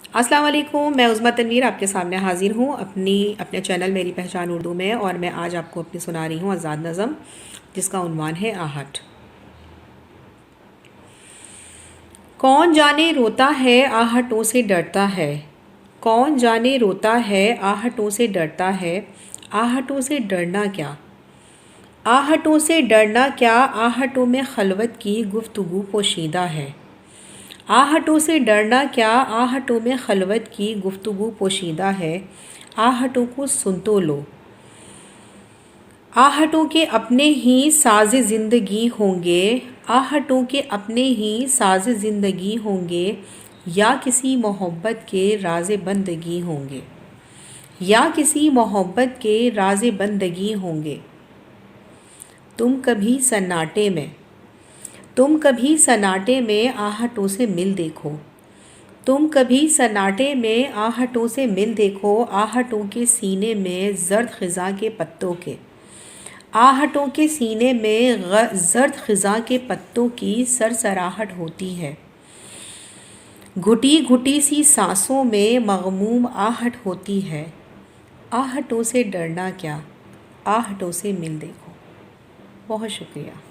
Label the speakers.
Speaker 1: अस्सलाम वालेकुम, मैं उज़्मा तनवीर आपके सामने हाज़िर हूँ अपने चैनल मेरी पहचान उर्दू में। और मैं आज आपको अपनी सुना रही हूँ आज़ाद नज़म, जिसका उन्वान है आहट। कौन जाने रोता है आहटों से डरता है, कौन जाने रोता है आहटों से डरता है। आहटों से डरना क्या, आहटों से डरना क्या, आहटों में खलवत की गुफ्तगू पोशीदा है। आहटों से डरना क्या, आहटों में खलवत की गुफ्तगू पोशीदा है। आहटों को सुन तो लो, आहटों के अपने ही साज़ ज़िंदगी होंगे। आहटों के अपने ही साज़ ज़िंदगी होंगे, या किसी मोहब्बत के राज़ बंदगी होंगे, या किसी मोहब्बत के राज़ बंदगी होंगे। तुम कभी सन्नाटे में, तुम कभी सन्नाटे में आहटों से मिल देखो, तुम कभी सन्नाटे में आहटों से मिल देखो। आहटों के सीने में ज़र्द ख़िज़ा के पत्तों के, आहटों के सीने में ज़र्द ख़िज़ा के पत्तों की सरसराहट होती है। घुटी घुटी सी सांसों में मग़मूम आहट होती है। आहटों से डरना क्या, आहटों से मिल देखो। बहुत शुक्रिया।